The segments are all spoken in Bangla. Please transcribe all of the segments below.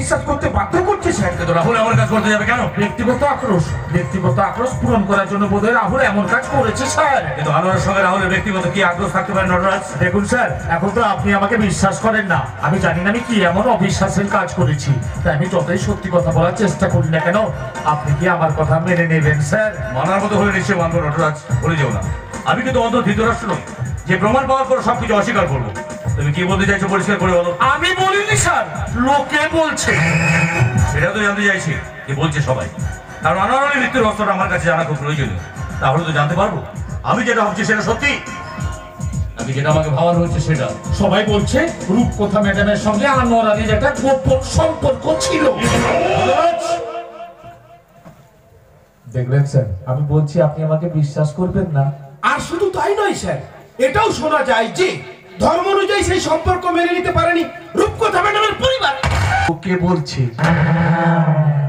বিশ্বাস করতে বাধ্য করছে স্যার। কিন্তু রাহুল এমন কাজ করতে যাবে কেন? ব্যক্তিগত আক্রোশ পূরণ করার জন্য বোধহয় রাহুল এমন কাজ করেছে স্যার। কিন্তু আনোয়ারের সঙ্গে রাহুলের ব্যক্তিগত কি আক্রোশ থাকতে পারে নটরাজ? দেখুন স্যার, এখন তো আপনি আমাকে বিশ্বাস করেন না। আমি জানি না আমি কি এমন অবিশ্বাসের কাজ করেছি, তাই আমি যতই সত্যি কথা বলার চেষ্টা করি না কেন, আপনি কি আমার কথা মেনে নেবেন স্যার? মানার মতো হলে নিশ্চয়ই মানবো নটরাজ, বলে যেও না। আমি কিন্তু অন্ত ধৃতরাষ্ট্র নই যে প্রমাণ পাওয়ার পর সবকিছু অস্বীকার করবো। তুমি কি বলতে চাইছো পরিষ্কার করে বলো। আমি বলিনি স্যার, লোকে বলছে। সেটা তো জানতে চাইছি যে বলছে সবাই, কারণ আনোয়ারের মৃত্যুর রহস্যটা আমার কাছে জানা খুব প্রয়োজনীয়। তাহলে তো জানতে পারবো আমি যেটা ভাবছি সেটা সত্যি, আমি যেটা আমাকে ভাবানো হচ্ছে সেটা। সবাই বলছে রূপকথা ম্যাডামের সঙ্গে আনোয়ার আলীর একটা গোপন সম্পর্ক ছিল। দেখলেন স্যার, আমি বলছি আপনি আমাকে বিশ্বাস করবেন না। আর শুধু তাই নয় স্যার, এটাও শোনা যায় যে ধর্ম অনুযায়ী সেই সম্পর্ক মেনে নিতে পারেনি রূপকথা ম্যাডামের পরিবার। ওকে বলছে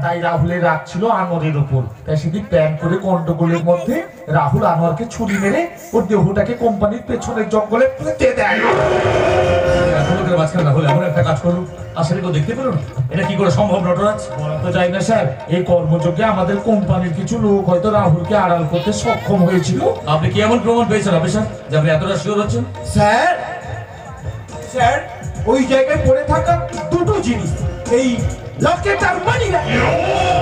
তাই রাহুলের রাগ ছিল আনোয়ারের উপর, তাই সেদিন প্ল্যান করে গন্ডগোলের মধ্যে রাহুল আনোয়ারকে ছুরি মেরে ওর দেহটাকে কোম্পানির পেছনের জঙ্গলে পুঁতে দেয়। মাঝখানে রাহুল এমন একটা কাজ করলো আসলে কেউ দেখতে পেল না, এটা কি করে সম্ভব নটরাজ? বলা তো যায় না স্যার, এই কর্মযোগে আমাদের কোম্পানির কিছু লোক হয়তো রাহুলকে আড়াল করতে সক্ষম হয়েছিল। আপনি কি এমন প্রমাণ পেয়েছেন অফিসার যে আপনি এতটা শিওর হচ্ছেন? স্যার স্যার ওই জায়গায় পড়ে থাকা দুটো জিনিস, এই লকেট আর মানি ব্যাগ।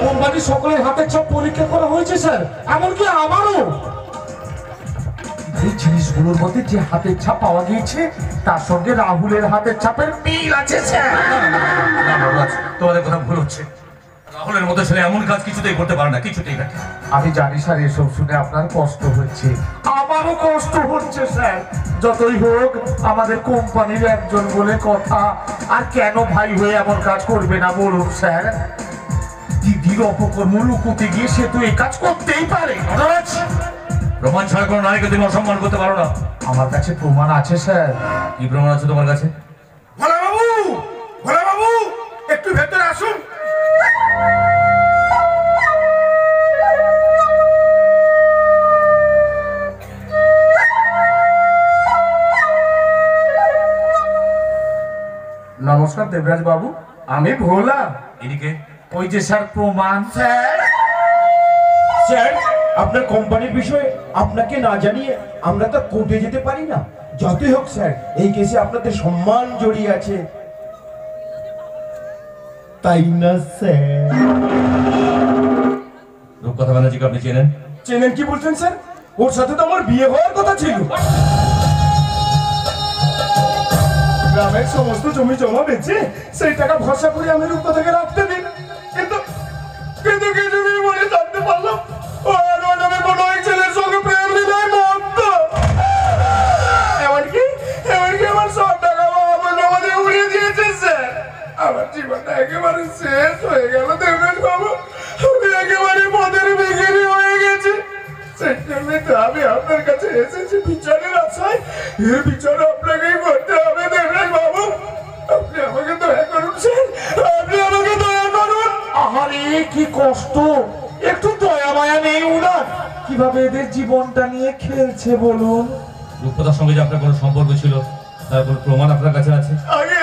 কোম্পানির সকলের হাতের ছাপ পরীক্ষা করা হয়েছে স্যার, এমনকি আমারও। এই জিনিসগুলোর মধ্যে যে হাতের ছাপ পাওয়া গিয়েছে তার সঙ্গে রাহুলের হাতের ছাপের মিল আছে স্যার। না নটরাজ, তোমাদের কথা ভুল হচ্ছে। রাহুলের মতো ছেলে এমন কাজ কিছুতেই করতে পারে না, কিছুতেই না। আমি জানি স্যার, এসব শুনে আপনার কষ্ট হচ্ছে, আমারও কষ্ট হচ্ছে স্যার। যতই হোক আমাদের কোম্পানির একজন বলে কথা, আর কেন ভাই হয়ে এমন কাজ করবে না বলুন স্যার? দিদির অপকর্ম লুকুতে গিয়ে সে তো এই কাজ করতেই পারে। নটরাজ, প্রমাণ ছাড়া কোনো নারীকে তুমি অসম্মান করতে পারো না। আমার কাছে প্রমাণ আছে স্যার। কি প্রমাণ আছে তোমার কাছে? ভোলা বাবু একটু ভেতরে আসুন। নমস্কার দেবরাজ বাবু, আমি ভোলা। এদিকে ওই যে স্যার প্রমাণ। স্যার আপনার কোম্পানির বিষয়ে আপনাকে না জানিয়ে আমরা তো কোর্টে যেতে পারি না। যতই হোক স্যার, এই কেসে আপনাদের সম্মান জড়িয়ে আছে, তাই না স্যার? রূপকথা ব্যানার্জিকে আপনি চেনেন? চেনেন কি বলছেন স্যার? ওর সাথে তো আমার বিয়ে হওয়ার কথা ছিল। গ্রামের সমস্ত জমি জমা বেচে সেই টাকা ভরসা করে আমি রূপকথাকে রাখতে দিন, কিন্তু কিন্তু কিছুদিন পরে জানতে পারলাম ও আনোয়ার নামে কোনো এক ছেলের সঙ্গে প্রেম বিদায় মত। এমনকি আমার সব টাকা আমাদের উড়িয়ে দিয়েছে স্যার। আমার জীবনটা একেবারে শেষ হয়ে গেল দেবরাজ বাবু, আমি একেবারে পথের ভিখারি হয়ে গেছি। সেই জন্যই তো আমি আপনার কাছে এসেছি বিচারের আশায়। এর বিচার আপনাকেই করতে হবে দেবরাজ বাবু, আপনি আমাকে দয়া করুন স্যার, আপনি আমাকে দয়া করুন। আহারে কি কষ্ট, একটু দয়া মায়া নেই উনার? কিভাবে এদের জীবনটা নিয়ে খেলছে বলুন। রূপকথার সঙ্গে যে আপনার কোনো সম্পর্ক ছিল তার কোনো প্রমাণ আপনার কাছে আছে? আগে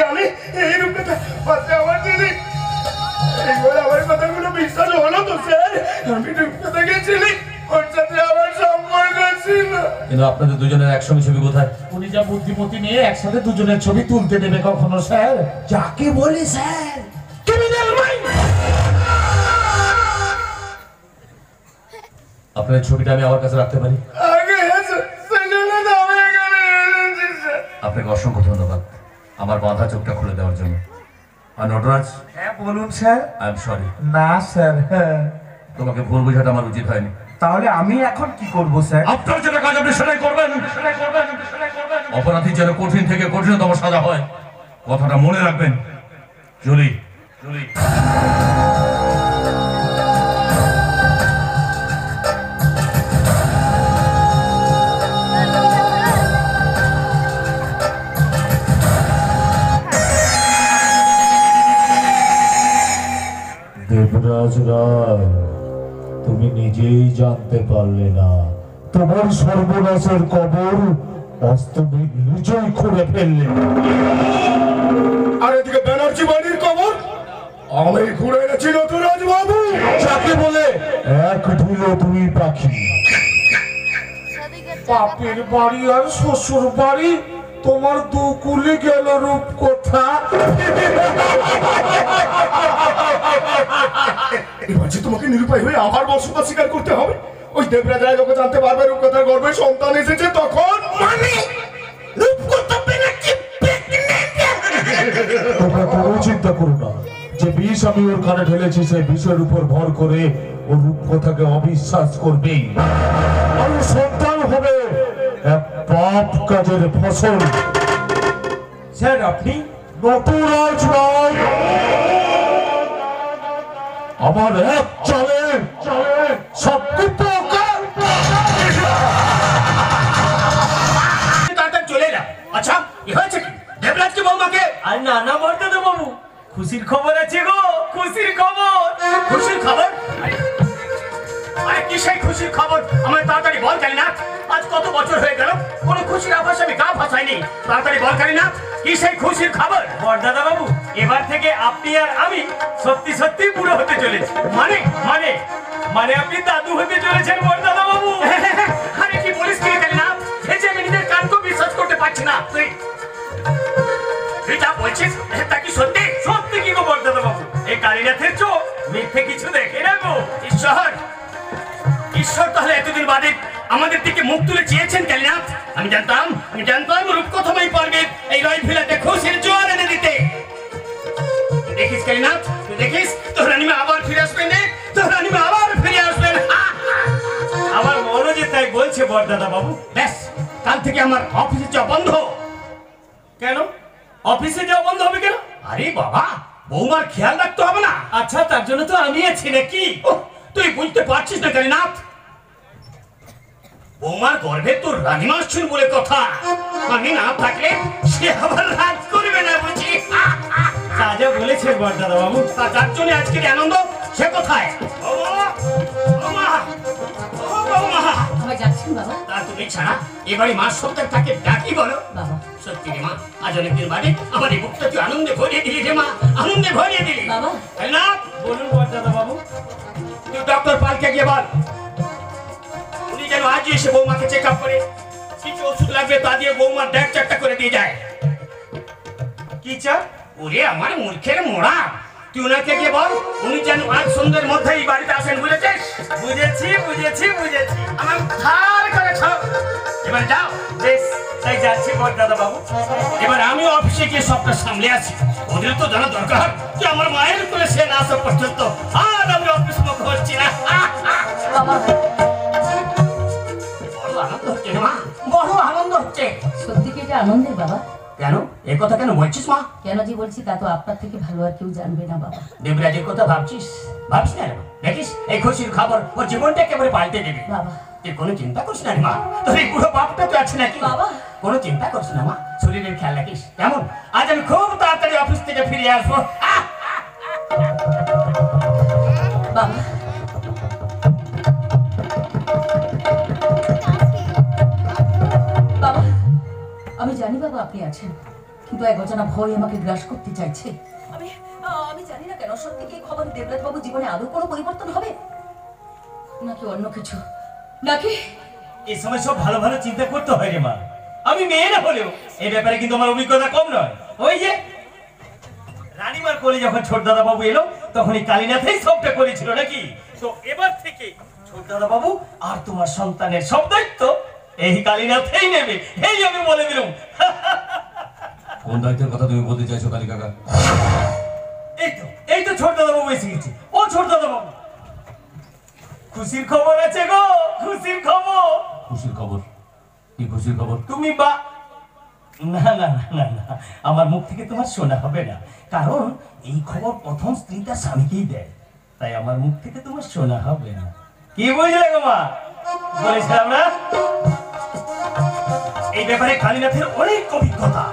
আমি এই রূপকথা পাশে আমার দিদি, এইবার আমার কথাগুলো বিশ্বাস হলো তো স্যার? আমি রূপকথা গেছিলি, ওর সাথে আমার সম্পর্ক ছিল। কিন্তু আপনাদের দুজনের একসঙ্গে ছবি কোথায়? উনি যা বুদ্ধিমতী নিয়ে একসাথে দুজনের ছবি তুলতে দেবে কখনো স্যার? যাকে বলে স্যার ক্রিমিনাল মাইন্ড। আপনার ছবিটা আমি আমার কাছে রাখতে পারি? আগে সেজন্য আমি এখানে এসেছি স্যার। আপনাকে অসংখ্য ধন্যবাদ আমার বাঁধা চোখটা খুলে দেওয়ার জন্য। আর নটরাজ, হ্যাঁ বলুন স্যার। I am sorry. না স্যার, হ্যাঁ। তোমাকে ভুল বোঝাটা আমার উচিত হয়নি। তাহলে আমি এখন কি করব স্যার? আপনার যেটা কাজ আপনি সেটাই করবেন। অপরাধীর যেন কঠিন থেকে কঠিনতম সাজা হয়, কথাটা মনে রাখবেন। Julie, Julie. দেবরাজ রায়, তুমি নিজেই জানতে পারলে না তোমার সর্বনাশের কবর বাস্তবে নিজেই করে ফেললেন। আর এদিকে ব্যানার্জি বাড়ির খবর আমি ঘুরে এনেছি নতুরাজ বাবু। যাকে বলে এক ঢুলো দুই পাখি। বাপের বাড়ি আর শ্বশুর বাড়ি তোমার দুকুলি গেল রূপকথা। এবার যে তোমাকে নিরুপায় হয়ে আবার বসবাস স্বীকার করতে হবে। ওই দেবরাজরা যখন জানতে পারবে রূপকথার গর্ভে সন্তান এসেছে তখন মানে রূপকথা ব্যানার্জি তোমরা কোনো চিন্তা করো না, যে বিষ আমি ওর কানে ঢেলেছি সেই বিষয়ের উপর ভর করে ও রূপকথাকে অবিশ্বাস করবেই। আর ওর সন্তান হবে এক পাপ কাজের ফসল। স্যার আপনি নটরাজ নয়, আমার এক চলে সব তাড়াতাড়ি চলে এলাম। আচ্ছা কি হয়েছে কি দেবরাজকে বৌমাকে? আর না না বর্দাদা বাবু, খুশির খবর আছে গো, খুশির খবর। খুশির খবর? আরে কি সেই খুশির খবর? আমার তাড়াতাড়ি বল কালীনাথ। আজ কত বছর হয়ে গেল কোনো খুশির আভাস আমি গা ভাসাইনি। তাড়াতাড়ি বল কালীনাথ, কি সেই খুশির খবর? বর্দাদা বাবু, এবার থেকে আপনি আর আমি সত্যি সত্যি বুড়ো হতে চলেছি। মানে মানে মানে আপনি দাদু হতে চলেছেন বর্দাদা বাবু। আরে কি বলিস কি কালীনাথ, এই যে আমি নিজের কানকেও বিশ্বাস করতে পারছি না। তুই যা বলছিস তা কি সত্যি? সত্যি কি গো বর্দাদা বাবু, এই কালীনাথের চোখ মিথ্যে কিছু দেখে না গো। ঈশ্বর ঈশ্বর তাহলে এতদিন বাদে আমাদের দিকে মুখ তুলে চেয়েছেন কালীনাথ। আমি জানতাম রূপকথাময় পারবে এই রয় ভিলাতে খুশির জোয়ার এনে দিতে। দেখিস কালীনাথ, তুই দেখিস তোর রানীমা আবার ফিরে আসবেন, তোর রানীমা আবার ফিরে আসবেন। আমার মনে যে তাই বলছে বরদাদা বাবু। ব্যাস কাল থেকে আমার অফিসে যাওয়া বন্ধ। কেন অফিসে যাওয়া বন্ধ হবে কেন? আরে বাবা, বৌমার খেয়াল রাখতে হবে না? আচ্ছা তার জন্য তো আমি আছি নাকি? তুই বুঝতে পারছিস না কালীনাথ, বৌমার গর্ভে তোর রানীমা আসছেন বলে কথা। আমি না থাকলে সে আবার রাজ করবে না বুঝি। যা বলেছে বরদাদা বাবু, তার জন্য আজকের আনন্দ সে কোথায়? যাচ্ছেন বাবা? তা তুমি ছাড়া এবারে মা সন্তান তাকে ডাকি বলো বাবা। সত্যি রে মা, আজ অনেকদিন বাদে আমার এই বুকটা তুই আনন্দে ভরিয়ে দিলি রে মা, আনন্দে ভরিয়ে দিলি বাবা। না বলুন বরদাদা বাবু, তুই ডক্টর পালকে গিয়ে বল উনি যেন আজই এসে বৌমাকে চেক আপ করে কিছু ওষুধ লাগবে তা দিয়ে বৌমার ড্যাক চারটা করে দিয়ে যায়। কি চা? ওরে আমার মূর্খের মোড়া, তুই ওনাকে গিয়ে বল উনি যেন আজ সন্ধ্যের মধ্যে এই বাড়িতে আসেন। বুঝেছিস? বুঝেছি আমার ধার করে ছাড়। এবার যাও। বেশ তাই যাচ্ছি বরদাদা বাবু। এবার আমি অফিসে গিয়ে সবটা সামলে আছি। ওদের তো জানা দরকার যে আমার মায়ের কোলে সে না আসা পর্যন্ত আর আমি অফিস মুখ হচ্ছি না। বাবা বড় আনন্দ হচ্ছে রে মা, বড় আনন্দ হচ্ছে। সত্যি কি এটা আনন্দের বাবা? কেন এ কথা কেন বলছিস মা? কেন যে বলছি তা তো আপনার থেকে ভালো আর কেউ জানবে না বাবা। দেবরাজের কথা ভাবছিস? ভাবছিস না রে মা? দেখিস এই খুশির খবর ওর জীবনটা একেবারে পাল্টে দেবে। বাবা তুই কোনো চিন্তা করিস না রে মা, তোর এই পুরো বাপটা তো আছে নাকি? বাবা। কোনো চিন্তা করিস না মা, শরীরের খেয়াল রাখিস কেমন? আজ আমি খুব তাড়াতাড়ি অফিস থেকে ফিরে আসবো। বাবা বাবা, আমি জানি বাবা আপনি আছেন, কিন্তু এক অজানা ভয় আমাকে গ্রাস করতে চাইছে। আমি জানি না কেন সত্যি কি খবর দেবরাজ বাবু জীবনে আদৌ কোনো পরিবর্তন হবে নাকি অন্য কিছু, নাকি এই সময় সব ভালো ভালো চিন্তা করতে হয় রে মা। আমি মেয়ে না হলেও এই ব্যাপারে কিন্তু আমার অভিজ্ঞতা কম নয়। ওই যে রানীমার কোলে যখন ছোট দাদা বাবু এলো তখন এই কালীনাথেই সবটা করেছিল নাকি? তো এবার থেকে ছোট দাদা বাবু আর তোমার সন্তানের সব দায়িত্ব এই কালীনাথেই নেবে, এই আমি বলে দিলাম। কোন দায়িত্বের কথা তুমি বলতে চাইছো কালী কাকা? এই তো ছোট দাদা বাবু এসে গেছে। ও ছোট দাদা বাবু, খুশির খবর আছে গো, খুশির খবর। খুশির খবর? কি খুশির খবর? তুমি বা না না না না, আমার মুখ থেকে তোমার শোনা হবে না, কারণ এই খবর প্রথম স্ত্রী তার স্বামীকেই দেয়, তাই আমার মুখ থেকে তোমার শোনা হবে না। কি বুঝলে গো মা? বলেছিলাম না এই ব্যাপারে কালীনাথের অনেক অভিজ্ঞতা।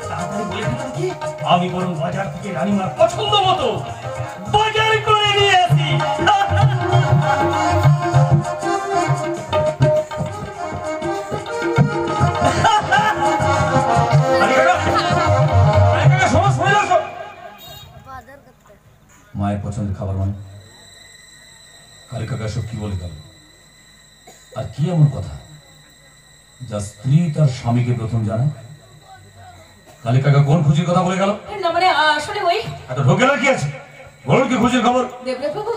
তাড়াতাড়ি বলে দিলাম কি, আমি বরং বাজার থেকে রানীমার পছন্দ মতো বাজার করে নিয়ে আসি। মায়ের পছন্দের খাবার মানে? কালী কাকা সব কি বলে গেল? আর কি এমন কথা যা স্ত্রী তার স্বামীকে প্রথম জানায়? কালী কাকা কোন খুশির কথা বলে গেল? না মানে আসলে ওই এত ঢোকে না কি আছে? বলুন কি খুশির খবর? দেবরাজ বাবু,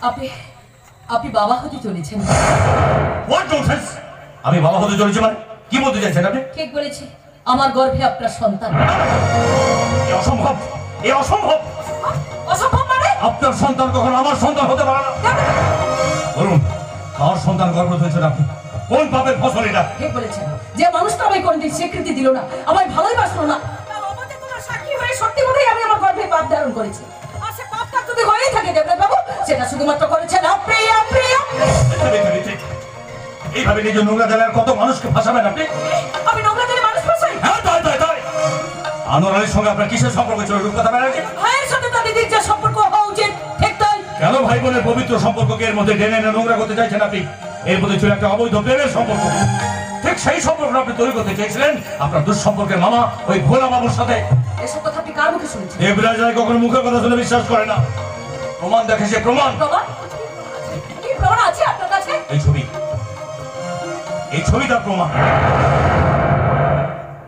আপনি আপনি বাবা হতে চলেছেন। What nonsense! আমি বাবা হতে চলেছি মানে কি বলতে চাইছেন আপনি? ঠিক বলেছি, আমার গর্ভে আপনার সন্তান। এ অসম্ভব, এ অসম্ভব! অসম্ভব মানে? আপনার সন্তান কখনো আমার সন্তান হতে পারে না। বলুন, কার সন্তান গর্ভবতী হয়েছেন আপনি? কোন পাপের ফসল এটা? ঠিক বলেছেন, যে মানুষটা আমায় কোনদিন স্বীকৃতি দিল না, আমায় ভালোই বাসলো না, তার অবাধে তোমার সাক্ষী হয়ে সত্যি কথাই আমি আমার গর্ভে পাপ ধারণ করেছি। আর সে পাপটা যদি হয়েই থাকে দেবরাজ বাবু, সেটা শুধুমাত্র করেছেন আপনি। এইভাবে নিজের নোংরা জায়গার কত মানুষকে ফাঁসাবেন আপনি? আমি নোংরা জায়গায় মানুষ ফাঁসাই? হ্যাঁ, তাই। আনোয়ার আলীর সঙ্গে আপনার কিসের সম্পর্ক ছিল? কথা বেড়াচ্ছে ভাইয়ের সাথে তাদের দিক যে সম্পর্ক হওয়া উচিত, ঠিক তাই। কেন ভাই বোনের পবিত্র সম্পর্ককে এর মধ্যে টেনে এনে নোংরা করতে চাইছেন আপনি? এর মধ্যে ছিল একটা অবৈধ প্রেমের সম্পর্ক। ঠিক সেই সম্পর্ক আপনি তৈরি করতে চেয়েছিলেন আপনার দুঃসম্পর্কের মামা ওই ভোলা বাবুর সাথে। এসব কথা আপনি কার মুখে শুনেছেন? দেবরাজ রায় কখনো মুখের কথা শুনে বিশ্বাস করে না। প্রমাণ দেখে সে প্রমাণ। প্রমাণ? কি প্রমাণ আছে আপনার কাছে? এই ছবি তার প্রমাণ।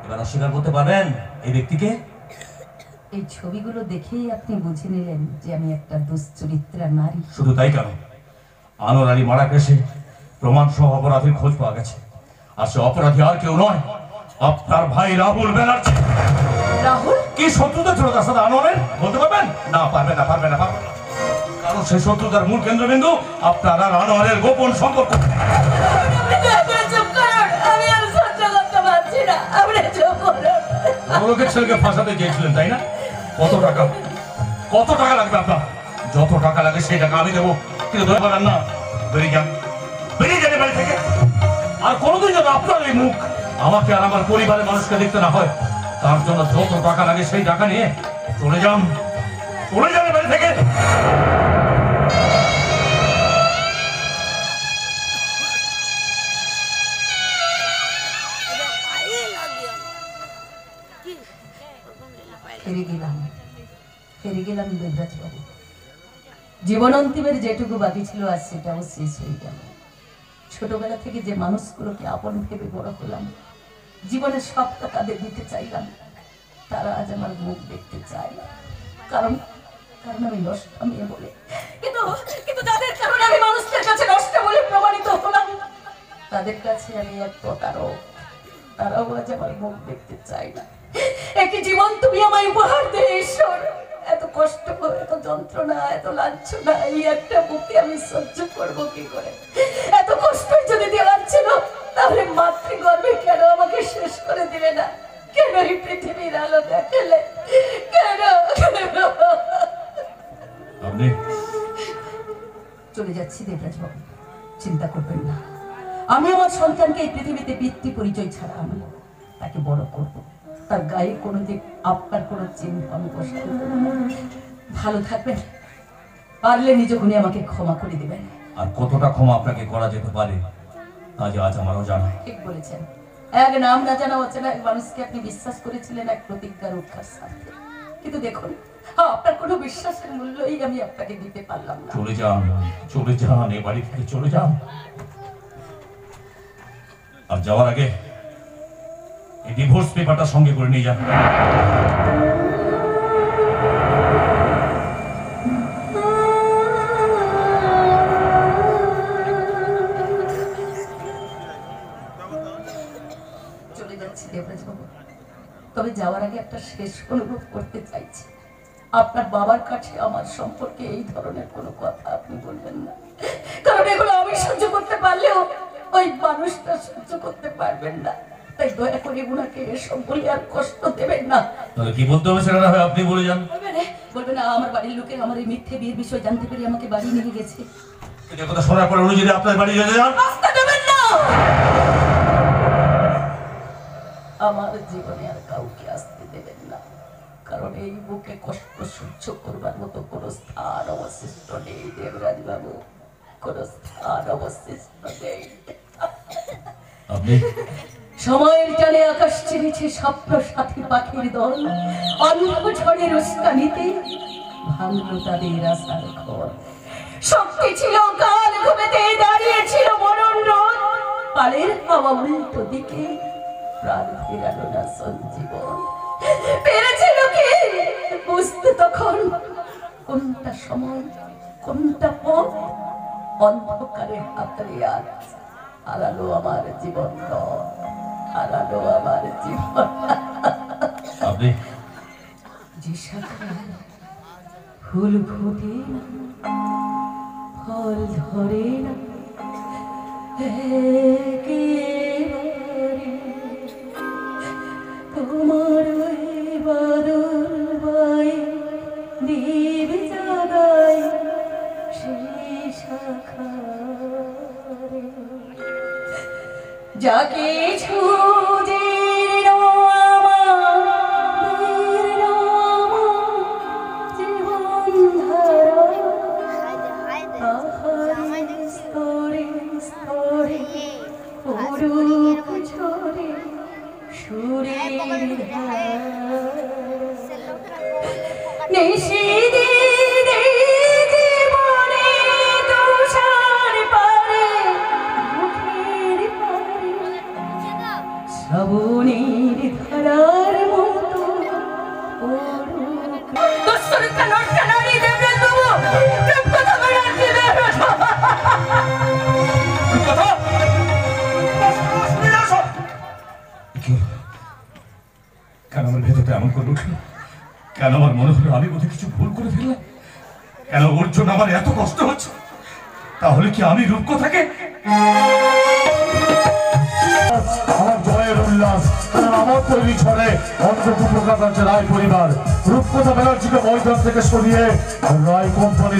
এবার অস্বীকার করতে পারবেন এই ব্যক্তিকে? এই ছবিগুলো দেখেই আপনি বুঝে নিলেন যে আমি একটা দুশ্চরিত্রা নারী। শুধু তাই কেন, আনোয়ার আলী মারা কেসে প্রমাণ সহ অপরাধীর খোঁজ পাওয়া গেছে। আর সে অপরাধী আর কেউ নয়, আপনার ভাই রাহুল ব্যানার্জি। রাহুল? কি শত্রুতা ছিল তার সাথে আনোয়ারের? বলতে পারবেন? না, পারবেন না। কারণ সেই শত্রুতার মূল কেন্দ্রবিন্দু আপনার আর আনোয়ারের গোপন সম্পর্ক। আমি আর সহ্য করতে পারছি না, আপনি চুপ করুন। লোকের ছেলেকে ফাঁসাতে চেয়েছিলেন তাই না? কত টাকা লাগবে আপনার? যত টাকা লাগে সেই টাকা আমি দেবো, কিন্তু ধরে পারেন না। বেরিয়ে যান বাড়ি থেকে। আর কোনোদিন যেন আপনার এই মুখ আমাকে আর আমার পরিবারের মানুষকে দেখতে না হয়, তার জন্য যত টাকা লাগে সেই টাকা নিয়ে চলে যান বাড়ি থেকে। ফিরে গেলাম দেবরাজ বাবু। জীবন অন্তিমের যেটুকু বাকি ছিল আজ সেটাও শেষ হয়ে গেল। ছোটবেলা থেকে যে মানুষগুলোকে আপন ভেবে বড় হলাম, জীবনের সবটা তাদের দিতে চাইলাম, তারা আজ আমার মুখ দেখতে চায় না। কারণ আমি নষ্ট মেয়ে বলে, কিন্তু তাদের কারণে আমি মানুষদের কাছে নষ্ট বলে প্রমাণিত হলাম। তাদের কাছে আমি এক প্রতারক, তারাও আজ আমার মুখ দেখতে চায় না। একই জীবন তুমি আমায় উপহার দে ঈশ্বর। এত কষ্ট, এত যন্ত্রণা, এত লাঞ্ছনা এই একটা বুকে আমি সহ্য করবো কি করে? এত কষ্ট যদি দেওয়ার ছিল তাহলে মাতৃগর্ভে কেন আমাকে শেষ করে দিলে না? কেন এই পৃথিবীর আলো দেখালে? কেন? আপনি চলে যাচ্ছি দেবরাজ বাবু, চিন্তা করবেন না। আমি আমার সন্তানকে এই পৃথিবীতে পিতৃ পরিচয় ছাড়া আমি তাকে বড় করবো। তার গায়ে কোনো দিক আপনার কোনো চিহ্ন আমি বসাবো না। ভালো থাকবেন, পারলে নিজ গুণে আমাকে ক্ষমা করে দিবেন। আর কতটা ক্ষমা আপনাকে করা যেতে পারে তা যে আজ আমারও জানা। ঠিক বলেছেন, এক নাম না জানা অচেনা এক মানুষকে আপনি বিশ্বাস করেছিলেন এক প্রতিজ্ঞা রক্ষার সাথে, কিন্তু দেখুন আপনার কোনো বিশ্বাসের মূল্যই আমি আপনাকে দিতে পারলাম না। চলে যান এ বাড়ি থেকে চলে যান। আর যাওয়ার আগে এই ডিভোর্স পেপারটা সঙ্গে করে নিয়ে যান। চলে যাচ্ছি দেবরাজ বাবু, তবে যাওয়ার আগে একটা শেষ অনুরোধ করতে চাইছি। আপনার বাবার কাছে আমার সম্পর্কে এই ধরনের কোনো কথা আপনি বলবেন না, কারণ এগুলো আমি সহ্য করতে পারলেও ওই মানুষটা সহ্য করতে পারবেন না। তাই দয়া করে ওনাকে এসব বলে আর কষ্ট দেবেন না। তাহলে কি বলতে হবে সেটা না হয় আপনি বলে যান। বলবেন না আমার বাড়ির লোকে আমার এই মিথ্যে বিয়ের বিষয় জানতে পেরে আমাকে বাড়ি নিয়ে গেছে। এটা কথা শোনার পরে উনি যদি আপনার বাড়ি যেতে যান, রাস্তা দেবেন না। আমার জীবনে আর কাউকে আসতে দেবেন না, কারণ এই বুকে কষ্ট সহ্য করবার মতো কোনো স্থান অবশিষ্ট নেই দেবরাজ বাবু, কোনো স্থান অবশিষ্ট নেই। আপনি সময়ের টানে আকাশ ছেড়েছে স্বপ্ন সাথী পাখির দল, অন্ধ ঝড়ের উস্কানিতে ভাঙলো তাদের আশার ঘর। শক্তি ছিল কাল ঘুমেতে দাঁড়িয়েছিল মরণ রোদ, পালের হাওয়া উল্টো দিকে প্রাণ ফেরালো না সঞ্জীবন। পেরেছিল কি বুঝতে তখন কোনটা সময় কোনটা পথ, অন্ধকারে হাতড়ে আজ হারালো আমার জীবন, হারালো আমার জীবন। আপনি যে শাখায় ফুল ফোটে না, ফল ধরে না, একেবারে তোমার ওই বাদল বায়ে দীপ জাগায় সেই শাখারে যাকে ছুঁজে শ্রাবণের ধারার মতো কেন আমার ভেতরটা এমন করে উঠল? কেন আমার মনে হলো আমি বোধহয় কিছু ভুল করে ফেললাম? কেন ওর জন্য আমার এত কষ্ট হচ্ছে? তাহলে কি আমি রূপকথাকে আমার জয়ের উল্লাস, কারণ আমার তৈরি ছড়ে অন্তর্ভুক্ত আছে রায় পরিবার। রূপকথা ব্যানার্জিকে ময়দান থেকে সরিয়ে রায় কোম্পানি।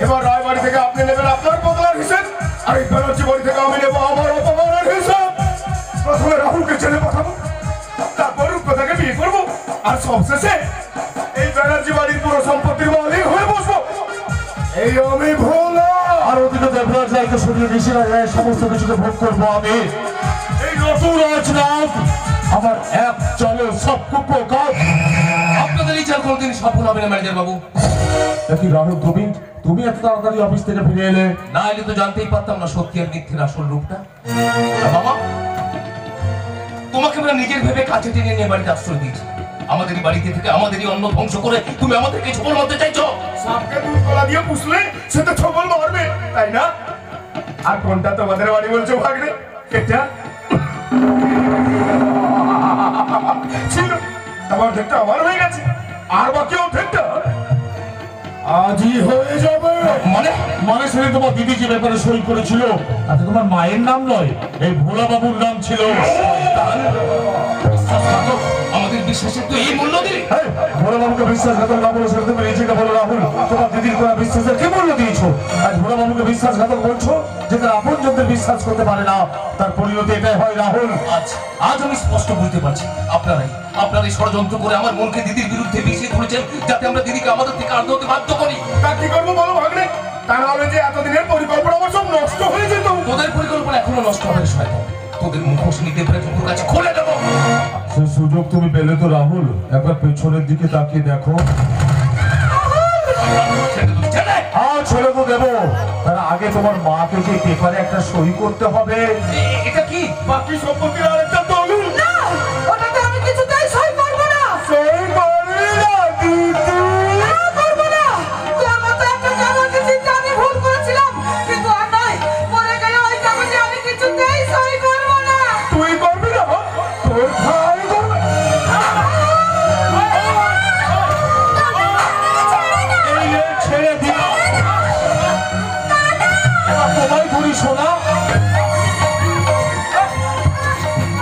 এবার রায় বাড়ি থেকে আপনি নেবেন আপনার বদলার হিসেব, আর এই ব্যানার্জি বাড়ি থেকে আমি নেবো আমার অপমানের হিসেব। প্রথমে রাহুলকে জেলে পাঠাবো, তারপর রূপকথাকে বিয়ে করবো, আর সবশেষে এই ব্যানার্জি বাড়ির পুরো সম্পত্তির মালিক হয়ে বসবো। এই আমি ভোলা। আর ওদিকে দেবরাজ রায়কে সরিয়ে ঋষিরা রায় সমস্ত কিছুকে ভোগ করবো আমি। এই নতুন রাজনাথ আমার এক চলে সব কুপ্রকার। আপনাদের এই চাল কোনদিন সফল হবে না ম্যানেজার বাবু। দেখি রাহুল, তুমি এত তাড়াতাড়ি অফিস থেকে ফিরে এলে? না এলে তো জানতেই পারতাম না সত্যি আর মিথ্যের আসল রূপটা। বাবা, তোমাকে আমরা নিজের ভেবে কাছে টেনে নিয়ে বাড়িতে আশ্রয় দিয়েছি। আমাদেরই বাড়িতে থেকে আমাদেরই অন্ন ধ্বংস করে তুমি আমাদেরকে ছবল মারতে চাইছো? সাপকে দুধ কলা দিয়ে পুষলে সে তো ছবল মারবে, তাই না? আর কোনটা তোমাদের বাড়ি বলছো ভাগ্নে? এটা ছিল তোমার দেখতে আমার হয়ে গেছে, আর বাকি অর্ধেকটা আজই হয়ে যাবে। মানে সেটা তোমার দিদি যে ব্যাপারে সই করেছিল তাতে তোমার মায়ের নাম নয়, এই ভোলা বাবুর নাম ছিল। আমাদের বিশ্বাসের তো এই মূল্য দিলি? ভোলা বাবুকে বিশ্বাসঘাতক না বলে সেটা তুমি নিজেকে বলো রাহুল। তোমার দিদির করা বিশ্বাসের কি মূল্য দিয়েছো? আজ ভোলা বাবুকে বিশ্বাসঘাতক বলছো, যে তার আপনজনদের বিশ্বাস করতে পারে না, তার পরিণতি এটাই হয় রাহুল। আজ আমি স্পষ্ট বুঝতে পারছি আপনারাই ষড়যন্ত্র করে আমার মনকে দিদির বিরুদ্ধে মিশিয়ে তুলেছেন, যাতে আমরা দিদিকে আমাদের থেকে আলাদা হতে বাধ্য করি। তা কি করবো বলো ভাগ্নে? তা নাহলে যে এতদিনের পরিকল্পনা আমার সব নষ্ট হয়ে যেত। তোদের পরিকল্পনা এখনো নষ্ট হবে শয়তান। তোদের মুখোশ নিতে পেরে তোর কাছে খুলে দেবো। সে সুযোগ তুমি পেলে তো রাহুল, একবার পেছনের দিকে তাকিয়ে দেখো। ছেড়ে তো দেবো, তার আগে তোমার মাকে যে পেপারে একটা সই করতে হবে। এটা কি? বাকি সম্পত্তির আরেকটা দলিল। না, ওটাতে আমি কিছুতেই সই করবো না। সই করবি না দিদি? না, করবো না। তোর মতো একটা কাগজে চিন্তা আমি ভুল করেছিলাম, কিন্তু আর নয়। মরে গেলে ওই কাগজে আমি কিছুতেই সই করবো না। তুই করবি না? তোর ভাই করবে। ছেড়ে দিও, তোমায় করি শোনা।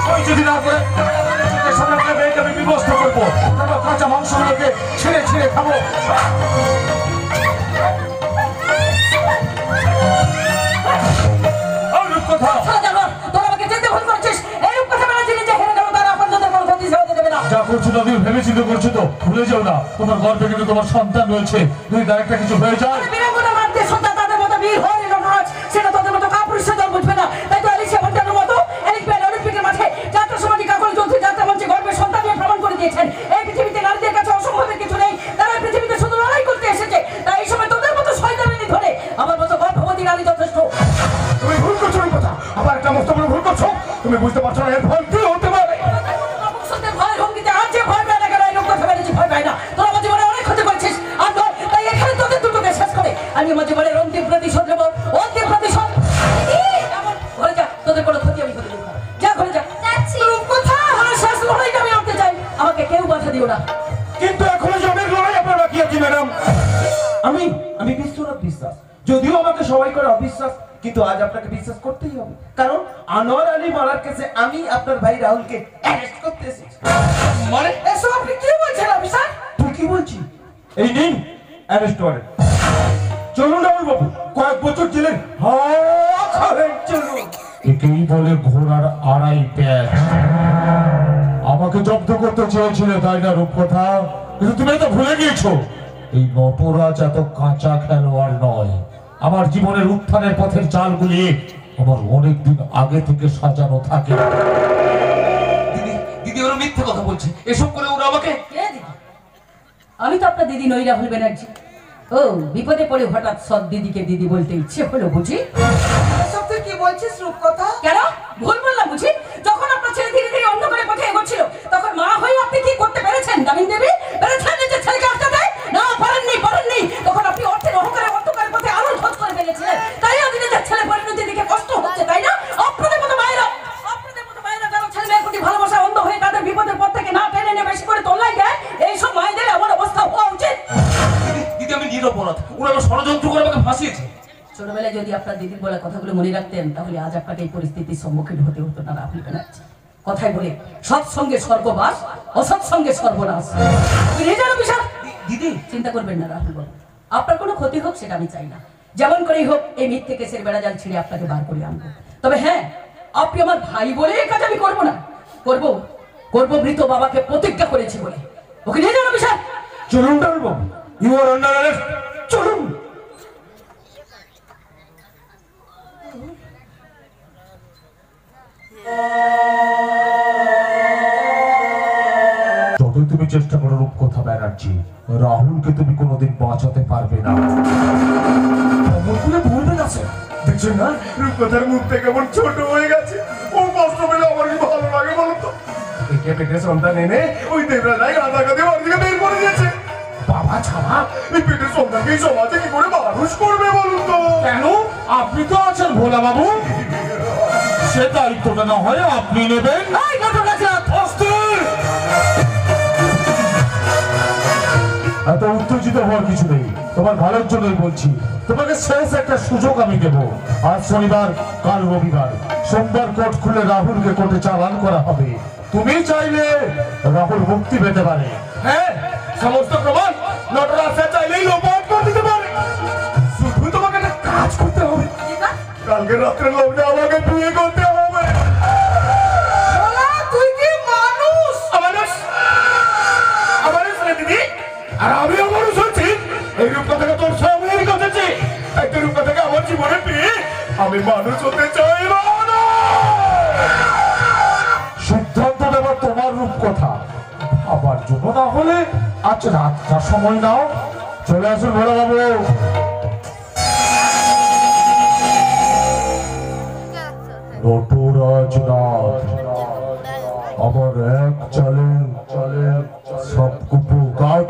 সই যদি না করে মেয়েকে আমি বিবস্ত করবো, তারপর কাঁচা মাংসগুলোকে ছিঁড়ে ছিঁড়ে খাবো। যা করছো না তুমি ভেবে চিন্তা করছো তো? ভুলে যাও না তোমার গর্ভে কিন্তু তোমার সন্তান রয়েছে। যদি তার একটা কিছু হয়ে যায়, সেটা তাদের মতো কাপুরুষের দল বুঝবে না। তাই তো অ্যালিসিয়া ভন্টারের মতো অলিম্পিকের মাঠে যাত্রা সমাধি কাকল চৌধুরী যাত্রা মঞ্চে গর্বের সন্তান নিয়ে প্রমাণ করে দিয়েছেন এই পৃথিবীতে নারীদের কাছে অসম্ভবের কিছু নেই। তারা পৃথিবীতে শুধু লড়াই করতে একটা মস্ত বড় ভুল করছো। তুমি বুঝতে পারছো না এর ফল কি হতে পারে। সত্যি ভয়ের হুমকিতে আজ যে ভয় পায় না কেন, এই লোক কথা বলেছি ভয় পায় না। তোরা আমার জীবনে অনেক ক্ষতি করেছিস, আর নয় তাই এখানে তোদের দুটোকে শেষ করে আমি আমার জীবনের অন্তিম প্রতিশোধ নেবো। অন্তিম প্রতিশোধ। ঘরে যা, তোদের কোনো ক্ষতি আমি করে দেবো না। যা ঘরে যা। আমার শেষ লড়াইটা আমি লড়তে চাই, আমাকে কেউ বাধা দিও না। কিন্তু এখনো যে অনেক লড়াই আপনার বাকি আছে ম্যাডাম। আমি বিশ্বনাথ বিশ্বাস, যদিও আমাকে সবাই করে অবিশ্বাস, কিন্তু আজ আপনাকে বিশ্বাস করতেই হবে, কারণ আনোয়ার আলী মারার কেসে আমি আপনার ভাই রাহুলকে অ্যারেস্ট করতে এসেছি। মানে এসব আপনি কি বলছেন অফিসার? তুই কি বলছি? এই নিন অ্যারেস্ট ওয়ারেন্ট। চলুন রাহুল বাবু, কয়েক বছর জেলের হাওয়া খাবেন, চলুন। একেই বলে ঘোড়ার আড়াই প্যাচ। আমাকে জব্দ করতে চেয়েছিলে তাই না রূপকথা? কিন্তু তুমি তো ভুলে গিয়েছো এই নটরাজ এত কাঁচা খেলোয়াড় নয়। আমার জীবনের উত্থানের পথের চালগুলি আমার অনেকদিন আগে থেকে সাজানো থাকে। দিদি দিদি ওরা মিথ্যে কথা বলছে, এসব করে ওরা আমাকে। কে দিদি? আমি তো আপনার দিদি নই, রাহুল ব্যানার্জি। ও বিপদে পড়ে হঠাৎ সৎ দিদিকে দিদি বলতে ইচ্ছে হলো বুঝি? এসব তুই কি বলছিস রূপকথা? কেন ভুল বললাম বুঝি? যখন আপনার ছেলে ধীরে ধীরে অন্ধকারের পথে এগোচ্ছিল, তখন মা হয়ে আপনি কি করতে পেরেছেন দামিন দেবী? পেরেছেন নিজের ছেলেকে আটকাতে? না, পারেননি। তখন আপনি অর্থের অহংকারে অন্ধকারের পথে আলোর খোঁজ করে ফেলেছিলেন। তাই আজ নিজের ছেলে পরিণতি দেখে কষ্ট হচ্ছে, তাই না? আপনাদের মতো মায়েরা যারা ছেলে মেয়ের প্রতি ভালোবাসা অন্ধ হয়ে তাদের বিপদের পথ থেকে না টেনে এনে বেশি করে তোলাই দেয়, এইসব মায়েদের এমন অবস্থা হওয়া উচিত। দিদি আমি নিরপরাধ, ওরা আমার ষড়যন্ত্র করে আমাকে ফাঁসিয়েছে। ছোটবেলায় যদি আপনার দিদির বলা কথাগুলো মনে রাখতেন, তাহলে আজ আপনাকে এই পরিস্থিতির সম্মুখীন হতে হতো না রাহুল ব্যানার্জি। কথাই বলে সৎসঙ্গে স্বর্গবাস, অসৎসঙ্গে সর্বনাশ। দিদি চিন্তা করবেন না রাহুল বাবু, আপনার কোনো ক্ষতি হোক সেটা আমি চাই না। যেমন করেই হোক এই মিথ্যে কেসের বেড়াজাল ছিঁড়ে আপনাকে বার করে আনবো। তবে হ্যাঁ, আপনি আমার ভাই বলে এই কাজ আমি করবো না। করবো মৃত বাবাকে প্রতিজ্ঞা করেছি বলে। ওকে নিয়ে যান অফিসার। চলুন রাহুল বাবু, ইউ আর আন্ডার অ্যারেস্ট, চলুন। যতই তুমি চেষ্টা করো রূপকথা ব্যানার্জি, রাহুলকে তুমি কোনোদিন বাঁচাতে পারবে না। অমরগুলো বলবে না স্যার, দেখছেন না রূপকথার মুখটা কেমন ছোট হয়ে গেছে। ও কষ্ট পেলে আমার কি ভালো লাগে বলুন তো? একে পেটে সন্তান এনে ওই দেবরাজ রায় আধা কাঁধে ওর দিকে বের করে দিয়েছে। বাবা ছাড়া এই পেটের সন্তানকে এই সমাজে কি করে মানুষ করবে বলুন তো? কেন? আপনি তো আছেন ভোলা বাবু, সে দায়িত্বটা না হয় আপনি নেবেন। এত উত্তেজিত হওয়ার কিছু নেই, তোমার ভালোর জন্যই বলছি। তোমাকে শেষ একটা সুযোগ আমি দেব। আজ শনিবার, কাল রবিবার, সোমবার কোর্ট খুলে রাহুলকে কোর্টে চালান করা হবে। তুমি চাইলে রাহুল মুক্তি পেতে পারে। হ্যাঁ, সমস্ত প্রমাণ নটরাজ স্যার চাইলেই লোপাট করে দিতে পারে। শুধু তোমাকে একটা কাজ করতে হবে, কালকে রাত্রে লগ্নে আমাকে বিয়ে করতে হবে। তুই কি মানুষ? মানুষ রে দিদি, আর আমিও মানুষ হচ্ছি। এই রূপকথাকে তোর সামনেই ঘটেছে, একটা রূপকথাকে আমার জীবনে পেয়ে আমি মানুষ হতে চাই না। সিদ্ধান্ত নেবার তোমার রূপকথা, আবার জন্য না হলে আজ রাতটা সময় নাও, চলে আসুন ভোলা বাবু। নটরাজ নাথ আমার এক চলে সব কুপু গাছ।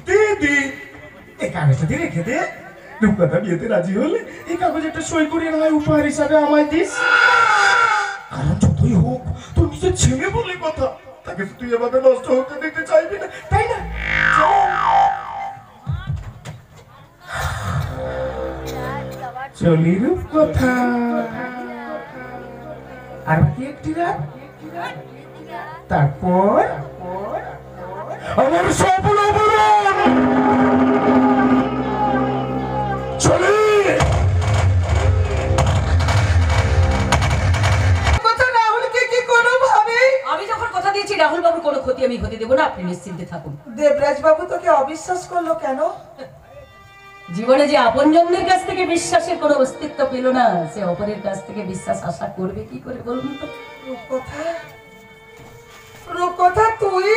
দিদি, এই কাগজটা দিয়ে রেখে দে। রূপকথা বিয়েতে রাজি হলে এই কাগজে একটা সই করে না হয় উপহার হিসাবে আমায় দিস। কারণ যতই হোক তোর নিজের ছেলে বলে কথা, তাকে তুই এভাবে নষ্ট হতে দিতে চাইবি না, তাই না? চলি রূপকথা, আর বাকি একটি রাত, তারপর আমার স্বপ্ন পূরণ। চলি। রাহুলকে কি কোনো ভাবে? আমি যখন কথা দিয়েছি রাহুল বাবুর কোনো ক্ষতি আমি হতে দেবো না, আপনি নিশ্চিন্তে থাকুন। দেবরাজ বাবু তোকে অবিশ্বাস করলো কেন? জীবনে যে আপনজনদের কাছ থেকে বিশ্বাসের কোনো অস্তিত্ব পেল না, সে অপরের কাছ থেকে বিশ্বাস আশা করবে কি করে বলুন তো? রূপকথা তুই